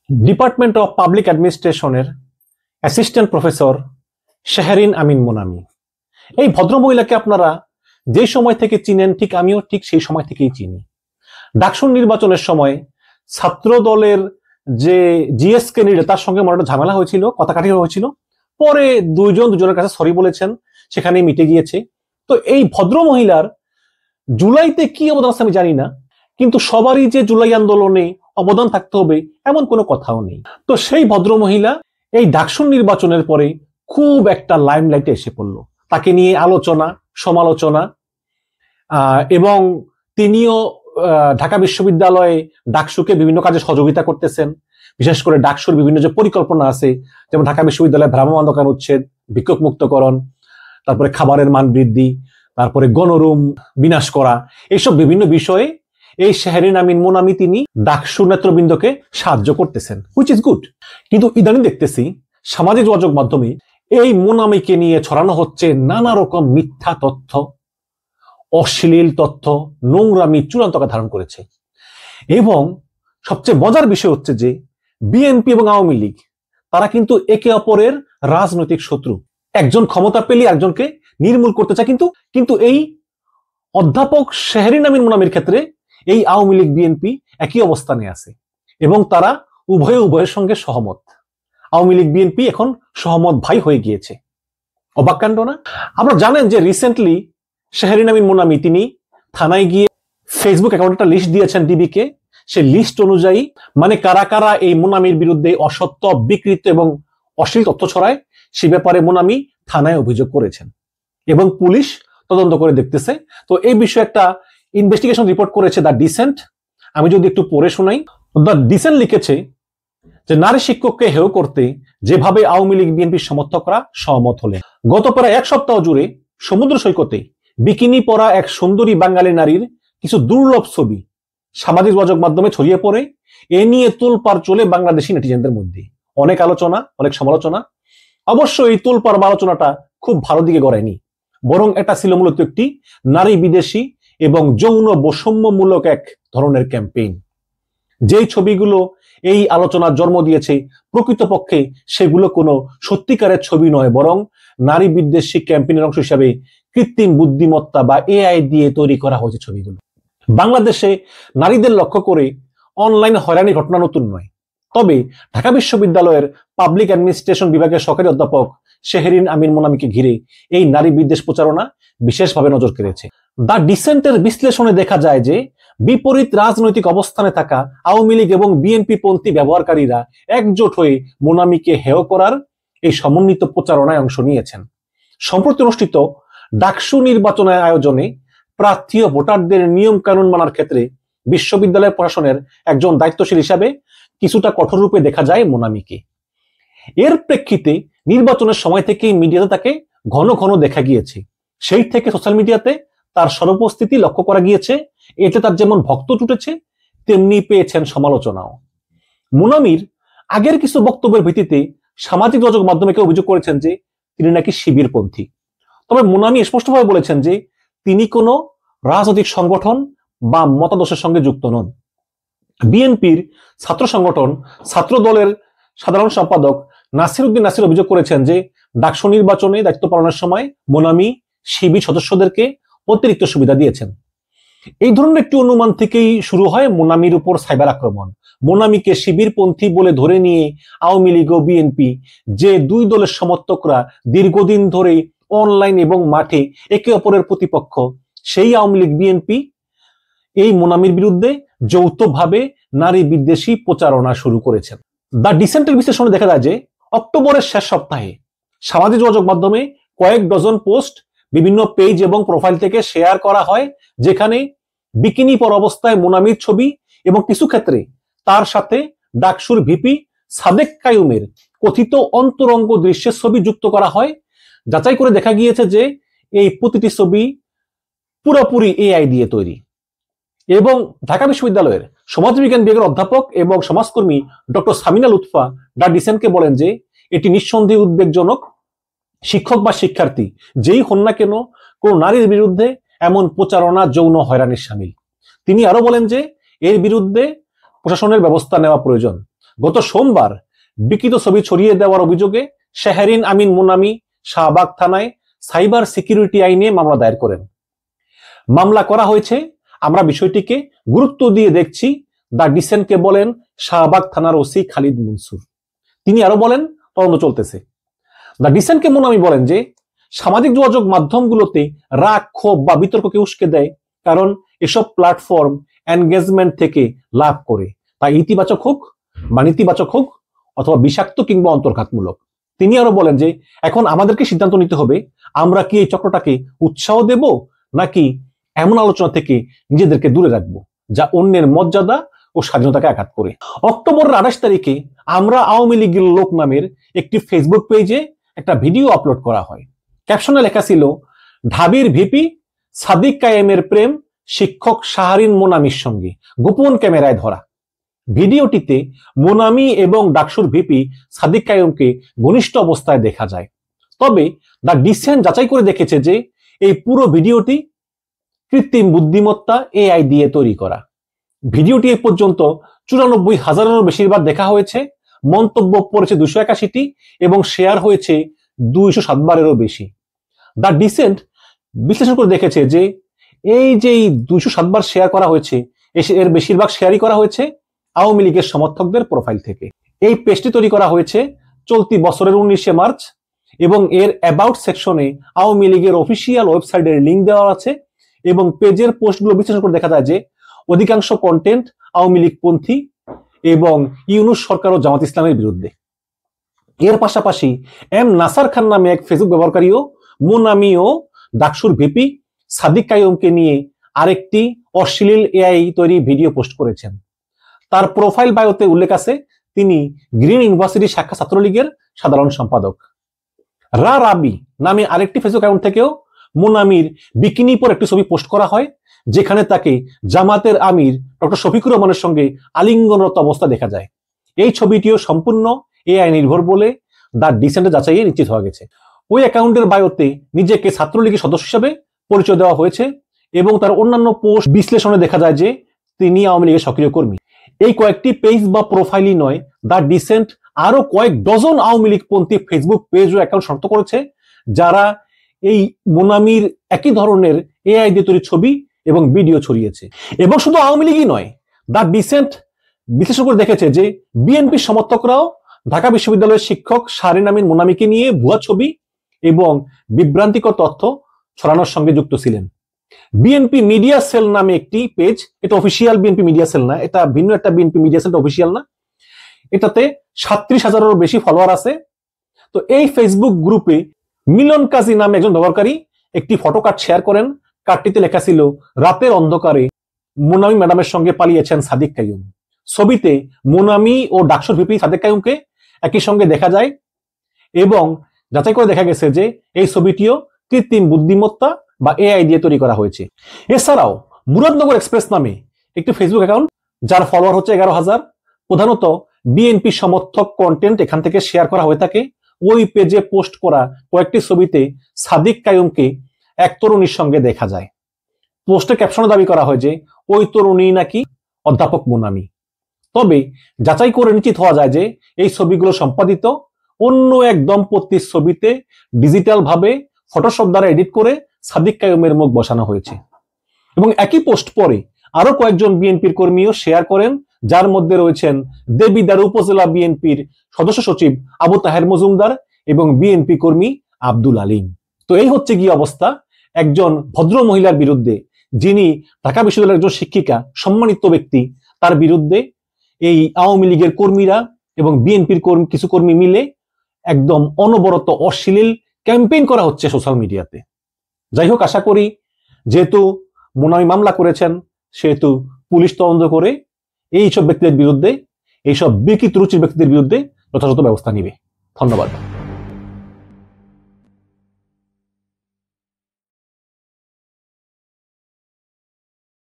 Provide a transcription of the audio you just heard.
Department of public অ্যাডমিনিস্ট্রেশনের assistant professor Shehrin Amin Monami. এই ভদ্রমহিলাকে আপনারা যে সময় থেকে চিনেন, ঠিক আমিও ঠিক সেই সময় থেকেই চিনি। ডাকসু নির্বাচনের সময় ছাত্র দলের যে জিএস ক্যান্ডিডেট, তার সঙ্গে আমার একটা ঝামেলা হয়েছিল, কথা কাটাকাটি হয়েছিল। পরে দুজনের কাছে সরি বলেছেন, সেখানে মিটে গিয়েছে। তো এই ভদ্র মহিলার জুলাইতে কি অবদান আছে আমি জানি না, কিন্তু সবারই যে জুলাই আন্দোলনে অবদান থাকতে হবে এমন কোনো কথাও নেই। তো সেই ভদ্র মহিলা এই ডাকসু নির্বাচনের পরে খুব একটা লাইমলাইটে এসে পড়লো, তাকে নিয়ে আলোচনা সমালোচনা, এবং তিনিও ঢাকা বিশ্ববিদ্যালয়ে ডাকসুকে বিভিন্ন কাজে সহযোগিতা করতেছেন। বিশেষ করে ডাকসুর বিভিন্ন যে পরিকল্পনা আছে, যেমন ঢাকা বিশ্ববিদ্যালয়ে ভ্রাম্যমাণ দোকান উচ্ছেদ, ভিক্ষুক মুক্তকরণ, তারপরে খাবারের মান বৃদ্ধি, তারপরে গণরুম বিনাশ করা, এইসব বিভিন্ন বিষয়ে এই শেহরিন আমিন মোনামি তিনি ডাকসু নেতৃবৃন্দকে সাহায্য করতেছেন, হুইচ ইজ গুড। কিন্তু ইদানিং দেখতেছি সামাজিক যোগাযোগ মাধ্যমে এই মোনামিকে নিয়ে ছড়ানো হচ্ছে নানা রকম মিথ্যা তথ্য, অশ্লীল তথ্য, নোংরামি চূড়ান্ত আকার ধারণ করেছে। এবং সবচেয়ে মজার বিষয় হচ্ছে যে বিএনপি এবং আওয়ামী লীগ তারা কিন্তু একে অপরের রাজনৈতিক শত্রু। একজন ক্ষমতা পেলে একজনকে নির্মূল করতে চায়। কিন্তু এই অধ্যাপক শেহরিন আমিন মোনামির ক্ষেত্রে এই আওয়ামী লীগ বিএনপি একই অবস্থানে আছে এবং তারা উভয়ের সঙ্গে সহমত। আওয়ামী লীগ বিএনপি এখন সহমত ভাই হয়ে গিয়েছে। অবাক কাণ্ড না? আপনারা জানেন যে রিসেন্টলি শেহরিন আমিন মোনামি তিনি থানায় গিয়ে ফেসবুক অ্যাকাউন্টটা লিস্ট দিয়েছেন ডিবিকে। সেই লিস্ট অনুযায়ী মানে কারা কারা এই মোনামির বিরুদ্ধে অসত্য, বিকৃত এবং অশ্লীল তথ্য ছড়ায় সে ব্যাপারে মোনামি থানায় অভিযোগ করেছেন এবং পুলিশ তদন্ত করে দেখতেছে। তো এই বিষয়ে একটা ইনভেস্টিগেশন রিপোর্ট করেছে দ্য ডিসেন্ট। আমি যদি একটু পড়ে শোনাই। দ্য ডিসেন্ট লিখেছে যে নারী শিক্ষককে হেয় করতে যেভাবে আওয়ামী লীগ বিএনপির সমর্থকরা সহমত হলেন। গত প্রায় এক সপ্তাহ জুড়ে সমুদ্র সৈকতে বিকিনি পরা এক সুন্দরী বাঙালি নারীর কিছু দুর্লভ ছবি সামাজিক যোগাযোগ মাধ্যমে ছড়িয়ে পড়ে। এ নিয়ে তোলপাড় চলে বাংলাদেশি নেটিজেনদের মধ্যে, অনেক আলোচনা, অনেক সমালোচনা। অবশ্য এই তোলপাড় আলোচনাটা খুব ভালো দিকে গড়ায়নি, বরং এটা ছিল মূলত একটি নারী বিদেশি এবং যৌন বৈষম্যমূলক এক ধরনের ক্যাম্পেইন। যেই ছবিগুলো এই আলোচনার জন্ম দিয়েছে প্রকৃতপক্ষে সেগুলো কোনো সত্যিকারের ছবি নয়, বরং নারী বিদ্বেষী ক্যাম্পেইনের অংশ হিসাবে কৃত্রিম বুদ্ধিমত্তা বা এআই দিয়ে তৈরি করা হয়েছে ছবিগুলো। বাংলাদেশে নারীদের লক্ষ্য করে অনলাইন হয়রানির ঘটনা নতুন নয়, তবে ঢাকা বিশ্ববিদ্যালয়ের পাবলিক অ্যাডমিনিস্ট্রেশন বিভাগের সহকারী অধ্যাপক শেহরিন আমিন মোনামিকে ঘিরে এই নারী বিদ্বেষ প্রচারণা বিশেষভাবে নজর কেড়েছে। দ্য ডিসেন্টের বিশ্লেষণে দেখা যায় যে বিপরীত রাজনৈতিক অবস্থানে থাকা আওয়ামী লীগ এবং বিএনপি পন্থী ব্যবহারকারীরা একজোট হয়ে মোনামিকে হেয় করার এই সমন্বিত প্রচারণায় অংশ নিয়েছেন। সম্প্রতি অনুষ্ঠিত ডাকসু নির্বাচনের আয়োজনে প্রার্থী ও ভোটারদের নিয়ম কানুন মানার ক্ষেত্রে বিশ্ববিদ্যালয় প্রশাসনের একজন দায়িত্বশীল হিসাবে কিছুটা কঠোর রূপে দেখা যায় মোনামিকে। এর প্রেক্ষিতে নির্বাচনের সময় থেকেই মিডিয়াতে তাকে ঘন ঘন দেখা গিয়েছে। সেই থেকে সোশ্যাল মিডিয়াতে তার সর্বস্থিতি লক্ষ্য করা গিয়েছে। এতে তার যেমন ভক্ত জুটেছে তেমনি পেয়েছেন সমালোচনাও। মোনামির আগের কিছু বক্তব্যের ভিত্তিতে সামাজিক যোগাযোগ মাধ্যমে কেউ অভিযোগ করেছেন যে তিনি নাকি শিবিরপন্থী। তবে মোনামি স্পষ্টভাবে বলেছেন যে তিনি কোনো রাজনৈতিক সংগঠন বা মতাদর্শের সঙ্গে যুক্ত নন। বিএনপির ছাত্র সংগঠন ছাত্র দলের সাধারণ সম্পাদক নাসির উদ্দিন নাসির অভিযোগ করেছেন যে ডাকসু নির্বাচনে দায়িত্ব পালনের সময় মোনামি শিবির সদস্যদেরকে অতিরিক্ত সুবিধা দিয়েছেন। এই ধরনের একটি অনুমান থেকেই শুরু হয় মোনামির উপর সাইবার আক্রমণ। মোনামিকে শিবিরপন্থী বলে ধরে নিয়ে আওয়ামী লীগ ও বিএনপি, যে দুই দলের সমর্থকরা দীর্ঘদিন ধরে অনলাইন এবং মাঠে একে অপরের প্রতিপক্ষ, সেই আওয়ামী লীগ বিএনপি এই মোনামির বিরুদ্ধে যৌথভাবে নারী বিদ্বেষী প্রচারণা শুরু করেছেন। দ্য ডিসেন্টের বিশ্লেষণে দেখা যায় যে অক্টোবরের শেষ সপ্তাহে সামাজিক যোগাযোগ মাধ্যমে কয়েক ডজন পোস্ট বিভিন্ন পেজ এবং প্রোফাইল থেকে শেয়ার করা হয়, যেখানে বিকিনি পরা অবস্থায় মোনামির ছবি এবং কিছু ক্ষেত্রে তার সাথে ডাকসুর ভিপি সাদেক কায়ুমের কথিত অন্তরঙ্গ দৃশ্যের ছবি যুক্ত করা হয়। যাচাই করে দেখা গিয়েছে যে এই প্রতিটি ছবি পুরোপুরি এআই দিয়ে তৈরি। এবং ঢাকা বিশ্ববিদ্যালয়ের সমাজবিজ্ঞান বিভাগের অধ্যাপক এবং সমাজকর্মী ডক্টর সামিনা লুৎফা দ্য ডিসেন্টকে বলেন যে এটি নিঃসন্দেহে উদ্বেগজনক। শিক্ষক বা শিক্ষার্থী যেই হন না কেন, কোন নারীর বিরুদ্ধে এমন প্রচারণা যৌন হয়রানির শামিল। তিনি আরো বলেন যে এর বিরুদ্ধে প্রশাসনের ব্যবস্থা নেওয়া প্রয়োজন। গত সোমবার বিকৃত ছবি ছড়িয়ে দেওয়ার অভিযোগে শেহরিন আমিন মুনামি শাহবাগ থানায় সাইবার সিকিউরিটি আইনে মামলা দায়ের করেন। মামলা করা হয়েছে, আমরা বিষয়টিকে গুরুত্ব দিয়ে দেখছি, দ্য ডিসেন্টকে বলেন শাহবাগ থানার ওসি খালিদ মনসুর। তিনি আরো বলেন, তদন্ত চলতেছে। দ্য ডিসেন্টকে মুনামি বলেন যে সামাজিক যোগাযোগ মাধ্যমগুলোতে রাগ, ক্ষোভ বা বিতর্ককে উস্কে দেয়, কারণ এসব প্ল্যাটফর্ম এনগেজমেন্ট থেকে লাভ করে, তা ইতিবাচক হোক বা নেতিবাচক হোক অথবা বিষাক্ত কিংবা অন্তর্ঘাতমূলক। তিনি আরো বলেন যে এখন আমাদেরকে সিদ্ধান্ত নিতে হবে, আমরা কি এই চক্রটাকে উৎসাহ দেব নাকি এমন আলোচনা থেকে নিজেদেরকে দূরে রাখবো যা অন্যের মর্যাদা ও স্বাধীনতাকে আঘাত করে। অক্টোবরের 28 তারিখে আমরা আওয়ামী লীগের লোক নামের একটি ফেসবুক পেজে একটা ভিডিও আপলোড করা হয়। ক্যাপশনে লেখা ছিল, ঢাবির ভিপি সাদিক কায়েমের প্রেম শিক্ষক শাহরিন মুনামির সঙ্গে গোপন ক্যামেরায় ধরা। ভিডিওটিতে মুনামি এবং ডাকসুর ভিপি সাদিক কায়েমকে ঘনিষ্ঠ অবস্থায় দেখা যায়। তবে দ্য ডিসেন্ট যাচাই করে দেখেছে যে এই পুরো ভিডিওটি কৃত্রিম বুদ্ধিমত্তা এআই দিয়ে তৈরি করা। ভিডিওটি এ পর্যন্ত 94,000-এরও বেশিবার দেখা হয়েছে, মন্তব্য পড়েছে 281টি এবং শেয়ার হয়েছে 207 বারেরও বেশি। দ্য ডিসেন্ট বিশ্লেষণ করে দেখেছে যে এই যে 207 বার শেয়ার করা হয়েছে, এর বেশিরভাগ শেয়ারই করা হয়েছে আওয়ামী লীগের সমর্থকদের প্রোফাইল থেকে। এই পেজটি তৈরি করা হয়েছে চলতি বছরের 19শে মার্চ এবং এর অ্যাবাউট সেকশনে আওয়ামী লীগের অফিসিয়াল ওয়েবসাইটের লিঙ্ক দেওয়া আছে এবং পেজের পোস্টগুলো বিশ্লেষণ করে দেখা যায় যে অধিকাংশ কন্টেন্ট আওয়ামী লীগ পন্থী এবং ইউনূস সরকার ও জামাত ইসলামের বিরুদ্ধে। এর পাশাপাশি এম নাসার খান নামে এক ফেসবুক ব্যবহারকারীও মুনামি ও ডাকসুর ভিপি সাদিক কায়েমকে নিয়ে আরেকটি অশ্লীল এআই তৈরি ভিডিও পোস্ট করেছেন। তার প্রোফাইল বায়োতে উল্লেখ আছে তিনি গ্রিন ইউনিভার্সিটি শাখা ছাত্রলীগের সাধারণ সম্পাদক। রাবি নামে আরেকটি ফেসবুক অ্যাকাউন্ট থেকেও মুনামির বিকিনি পর একটি ছবি পোস্ট করা হয়, যেখানে তাকে জামাতের আমির ডক্টর শফিকুর রহমানের সঙ্গে আলিঙ্গনরত অবস্থা দেখা যায়। এই ছবিটিও সম্পূর্ণ এআই নির্ভর বলে দ্য ডিসেন্টে যাচাইয়ে নিশ্চিত হওয়া গেছে। ওই অ্যাকাউন্টের বায়োতে নিজেকে ছাত্রলীগের সদস্য হিসেবে পরিচয় দেওয়া হয়েছে এবং তার অন্যান্য পোস্ট বিশ্লেষণে দেখা যায় যে তিনি আওয়ামী লীগের সক্রিয় কর্মী। এই কয়েকটি পেজ বা প্রোফাইলই নয়, দ্য ডিসেন্ট আরো কয়েক ডজন আওয়ামী লীগ পন্থী ফেসবুক পেজ ও অ্যাকাউন্ট শনাক্ত করেছে যারা এই মুনামির একই ধরনের এআই দিয়ে তৈরি ছবি এবং ভিডিও ছড়িয়েছে। এবং শুধু আওয়ামী লীগই নয়, দ্য ডিসেন্ট বিশ্লেষণ করে দেখেছে যে বিএনপির সমর্থকরাও ঢাকা বিশ্ববিদ্যালয়ের শিক্ষক শাহরিন আমিন মুনামিকে নিয়ে ভুয়া ছবি এবং বিভ্রান্তিকর তথ্য ছড়ানোর সঙ্গে যুক্ত ছিলেন। বিএনপি মিডিয়া সেল নামে একটি পেজ, এটা অফিসিয়াল বিএনপি মিডিয়া সেল না, এটা ভিন্ন একটা বিএনপি মিডিয়া সেল, অফিসিয়াল না। এটাতে 37,000-এরও বেশি ফলোয়ার আছে। তো এই ফেসবুক গ্রুপে মিলন কাজী নামে একজন ব্যবহারকারী একটি ফটো কার্ড শেয়ার করেন। কার্ডটিতে লেখা ছিল, রাতের অন্ধকারে মুনামি ম্যাডামের সঙ্গে পালিয়েছেন সাদিক কাইয়ুম। ছবিতে মুনামি ও ডাকসুর ভিপি সাদিক কাইয়ুমকে একই সঙ্গে দেখা যায় এবং যাচাই করে দেখা গেছে যে এই ছবিটিও কৃত্রিম বুদ্ধিমত্তা বা এআই দিয়ে তৈরি করা হয়েছে। এছাড়াও মুরাদনগর এক্সপ্রেস নামে একটি ফেসবুক অ্যাকাউন্ট, যার ফলোয়ার হচ্ছে 11,000, প্রধানত বিএনপি সমর্থক কন্টেন্ট এখান থেকে শেয়ার করা হয়ে থাকে। ওই পেজে পোস্ট করা কয়েকটি ছবিতে সাদিক কাইয়ুমকে এক তরুণীর সঙ্গে দেখা যায়। পোস্টে ক্যাপশনে দাবি করা হয় যে ওই তরুণী নাকি অধ্যাপক মুনামি। তবে যাচাই করে নিশ্চিত হওয়া যায় যে এই ছবিগুলো সম্পাদিত অন্য এক দম্পতির ছবিতে ডিজিটাল ভাবে ফটোশপ দ্বারা এডিট করে সাদিক কাইয়ুমের মুখ বসানো হয়েছে। এবং একই পোস্ট পরে আরো কয়েকজন বিএনপির কর্মীও শেয়ার করেন, যার মধ্যে রয়েছেন দেবিদ্বার উপজেলা বিএনপির সদস্য সচিব আবু তাহের মজুমদার এবং বিএনপি কর্মী আব্দুল আলিম। তো এই হচ্ছে কি অবস্থা একজন ভদ্র মহিলার বিরুদ্ধে, যিনি ঢাকা বিশ্ববিদ্যালয়ের একজন শিক্ষিকা, সম্মানিত ব্যক্তি, তার বিরুদ্ধে এই আওয়ামী লীগের কর্মীরা এবং বিএনপির কিছু কর্মী মিলে একদম অনবরত অশ্লীল ক্যাম্পেইন করা হচ্ছে সোশ্যাল মিডিয়াতে। যাই হোক, আশা করি যেহেতু মুনামি মামলা করেছেন সেহেতু পুলিশ তদন্ত করে এইসব ব্যক্তিদের বিরুদ্ধে, এইসব বিকৃত রুচির ব্যক্তিদের বিরুদ্ধে যথাযথ ব্যবস্থা নিবে। ধন্যবাদ।